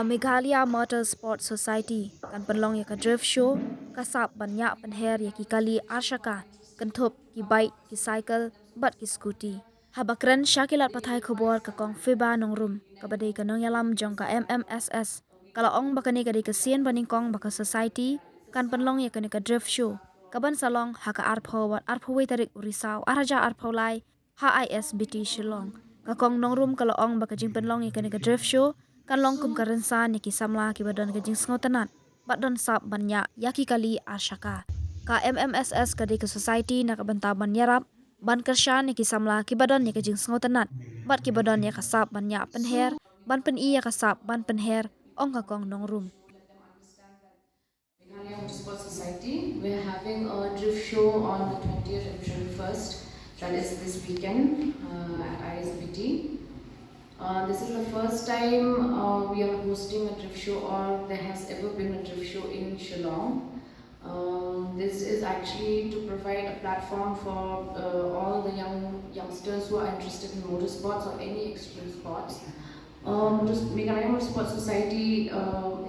Meghalaya Motorsport Society kan Pynlong ya ka drift show kasap banyak Pynher ya ki kali arshaka kan thop ki bike ki cycle bat ki scooty habakran shakilat pathai khobor ka kong fiba nongrum ka badai ka nong yalam jong ka MMSS kala ong bakani ka di ka sien baning kong baka society kan Pynlong ya ka drift show kaban salong haka arpho wat arpho we tarik urisau araja arpho lai HISBT Shillong ka kong nongrum kala ong baka jing Pynlong ya ka drift show kan long kum karensa ni ki samla ki badan ka jing sngotanat badan sap banya yaki kali ashaka ka MMSS ka di ka society na ka banta banyarap ban kersha ni ki samla ki badan ni ka jing sngotanat bat ki badan ya ka sap banya Pynher ban pen iya ka sap ban Pynher ong ka kong nongrum. Meghalaya Motorsport Society. We're having a drift show on the 20th and 21st, that is this weekend at ISBT. This is the first time we are hosting a drift show, or there has ever been a drift show in Shillong. This is actually to provide a platform for all the youngsters who are interested in motorsports or any extreme sports. Meghalaya Motorsport Society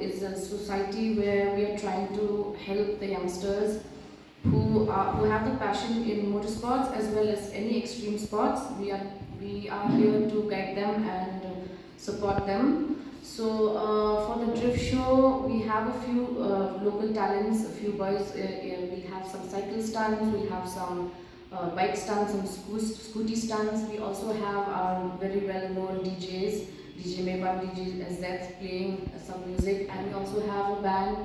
is a society where we are trying to help the youngsters who have the passion in motorsports as well as any extreme sports. We are here to guide them and support them. So for the drift show, we have a few local talents, a few boys. We have some cycle stunts, we have some bike stunts, some scooty stunts. We also have our very well-known DJs, DJ Mevan, DJ Z playing some music, and we also have a band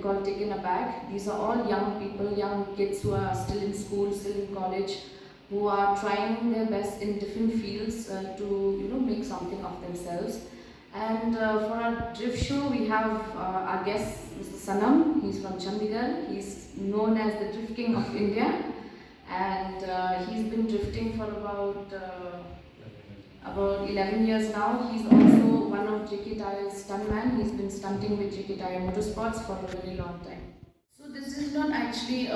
called Taken Aback. These are all young people, young kids who are still in school, still in college, who are trying their best in different fields to make something of themselves. And for our drift show, we have our guest, Mr. Sanam. He's from Chandigarh. He's known as the Drift King of India, and he's been drifting for about 11 years now. He's also one of JK Tyre's stuntman. He's been stunting with JK Tyre Motorsports for a very long time. So this is not actually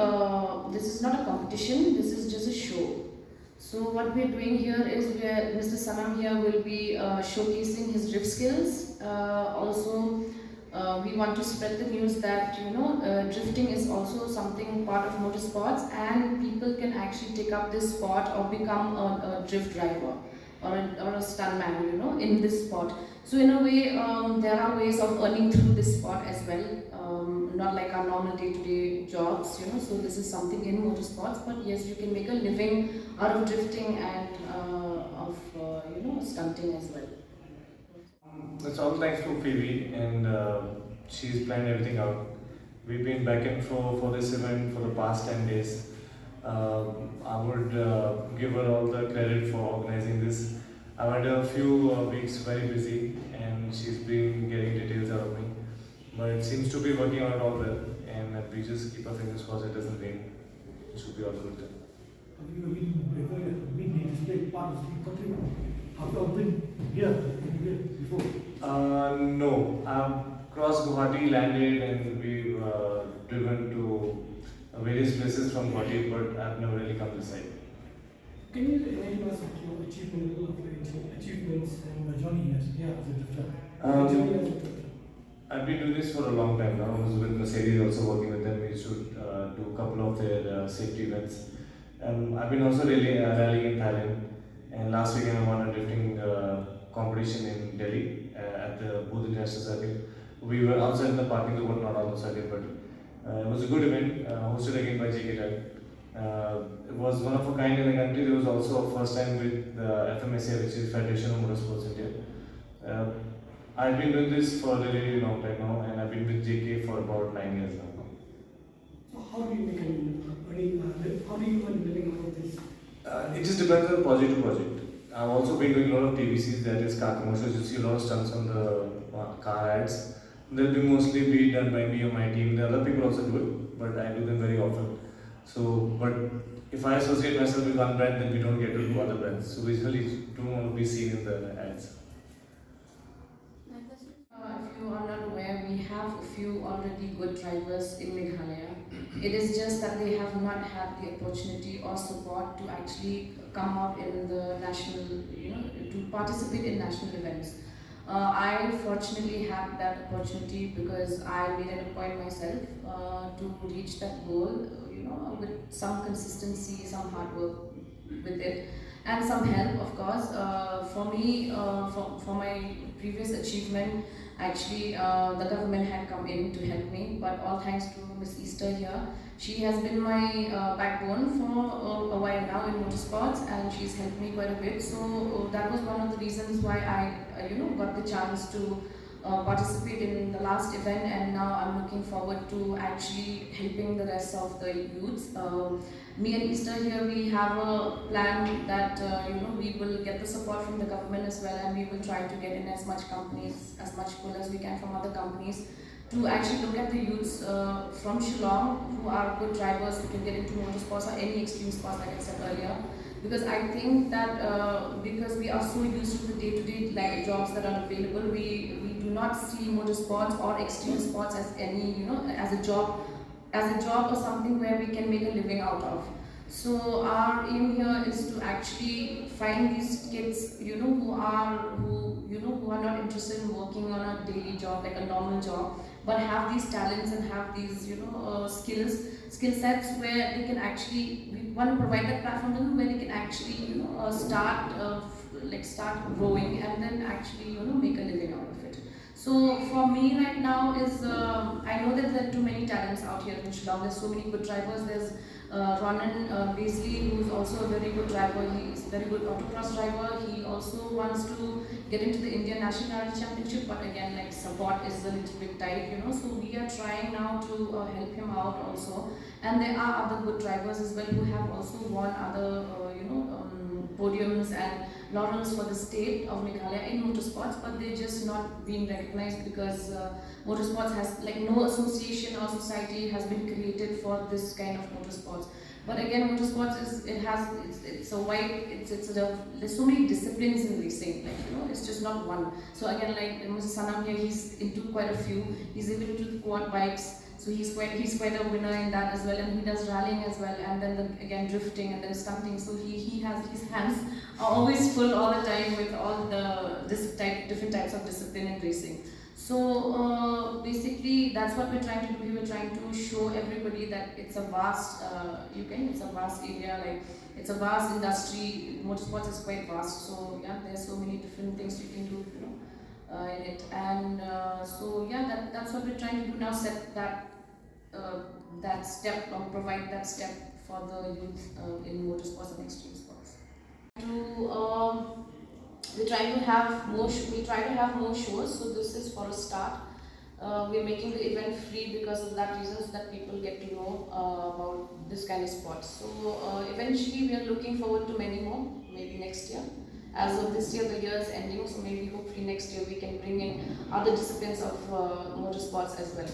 this is not a competition. This is just a show. So what we're doing here is Mr. Sanam here will be showcasing his drift skills. Also, we want to spread the news that drifting is also something part of motorsports, and people can actually take up this sport or become a drift driver or a stuntman, in this sport. So in a way, there are ways of earning through this sport as well. Not like our normal day-to-day jobs, so this is something in motorsports, but yes, you can make a living out of drifting and of stunting as well. It's all thanks to Phoebe, and she's planned everything out. We've been back and forth for this event for the past 10 days. I would give her all the credit for organizing this. I've had a few weeks very busy, and she's been getting details out of me. But it seems to be working out all well, and we just keep our fingers crossed it doesn't rain. It should be all good. Have you been displayed part of the country? Have you been here before? No. I've crossed Guwahati, landed, and we've driven to various places from Guwahati, but I've never really come this side. Can you enlighten us of your achievements and journey as a drifter? I've been doing this for a long time now. I was with Mercedes, also working with them. We used to do a couple of their safety events. I've been also really rallying in Thailand. And last weekend I won a drifting competition in Delhi at the Booth International Circuit. We were outside in the parking lot, not on the circuit, but it was a good event, hosted again by JK Tyre. It was one of a kind in the country. There was also a first time with the FMSA, which is Federation of Motorsports India. I've been doing this for a really long time now, and I've been with JK for about 9 years now. So how do you make how do you earn a living out of this? It just depends on project to project. I've also been doing a lot of TVCs, that is car commercials. You see a lot of stunts on the car ads. They'll be mostly be done by me or my team. The other people also do it, but I do them very often. So, but if I associate myself with one brand, then we don't get to do other brands. So we usually don't want to be seen in the ads. If you are not aware, we have a few already good drivers in Meghalaya. It is just that they have not had the opportunity or support to actually come out in the national, to participate in national events. I fortunately had that opportunity because I made it a point myself to reach that goal, with some consistency, some hard work with it, and some help, of course. For me, for my previous achievement, actually, the government had come in to help me, but all thanks to Miss Easter here. She has been my backbone for a while now in motorsports, and she's helped me quite a bit. So that was one of the reasons why I got the chance to participate in the last event, and now I'm looking forward to actually helping the rest of the youths. Me and Easter here, we have a plan that we will get the support from the government as well, and we will try to get in as much companies, as much pull as we can from other companies, to actually look at the youths from Shillong who are good drivers who can get into motorsports or any extreme sports, like I said earlier. Because I think that because we are so used to the day-to-day like jobs that are available, we do not see motorsports or extreme sports as any, as a job or something where we can make a living out of. So our aim here is to actually find these kids, who are not interested in working on a daily job like a normal job, but have these talents and have these, skill sets where they can actually, we want to provide that platform to them where they can actually, start growing and then actually, make a living out of it. So for me right now is, I know that there are too many talents out here in Shillong. There's so many good drivers. There's Ronan Beasley, who's also a very good driver. He's a very good autocross driver. He also wants to get into the Indian Nationality Championship, but again, like support is a little bit tight, So we are trying now to help him out also. And there are other good drivers as well who have also won other, podiums and laurels for the state of Meghalaya in motorsports, but they're just not being recognized because motorsports has, like, no association or society has been created for this kind of motorsports. But again, motorsports it's a wide, there's so many disciplines in racing, like, it's just not one. So again, like Mr. Sanam here, he's into quite a few. He's even into the quad bikes, so he's quite a winner in that as well, and he does rallying as well, and then again drifting and then stunting. So he has, his hands are always full all the time with all the different types of discipline in racing. So basically, that's what we're trying to do. We're trying to show everybody that it's a vast, it's a vast area, like it's a vast industry. Motorsports is quite vast, so yeah, there's so many different things you can do, in it. And so yeah, that's what we're trying to do now. Set that step, or provide that step for the youth in motorsports and extreme sports. To we try to have more. We try to have more shows. So this is for a start. We're making the event free because of that reason, so that people get to know about this kind of sports. So eventually, we are looking forward to many more. Maybe next year. As of this year, the year is ending, so maybe hopefully next year we can bring in other disciplines of motorsports as well.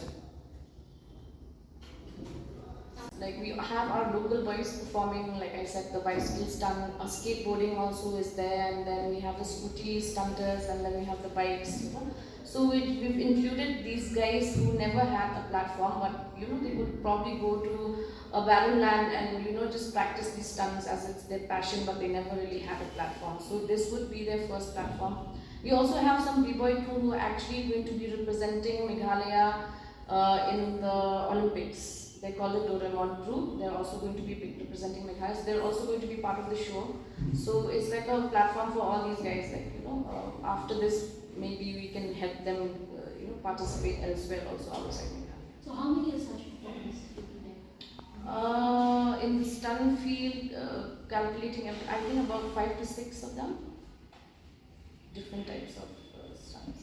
Like, we have our local boys performing, like I said, the bicycle stunt, skateboarding also is there, and then we have the scooty stunters, and then we have the bikes, So we've included these guys who never had a platform, but they would probably go to a barren land and just practice these stunts as it's their passion, but they never really had a platform. So this would be their first platform. We also have some b-boy crew who are actually going to be representing Meghalaya in the Olympics. They call it Doraemon Crew. They're also going to be representing Meghalaya. So they're also going to be part of the show. So it's like a platform for all these guys. Like, after this, maybe we can help them, participate elsewhere also outside Meghalaya. So how many such performances will be there? In the Stunn field, calculating, I think about 5 to 6 of them. Different types of stunts.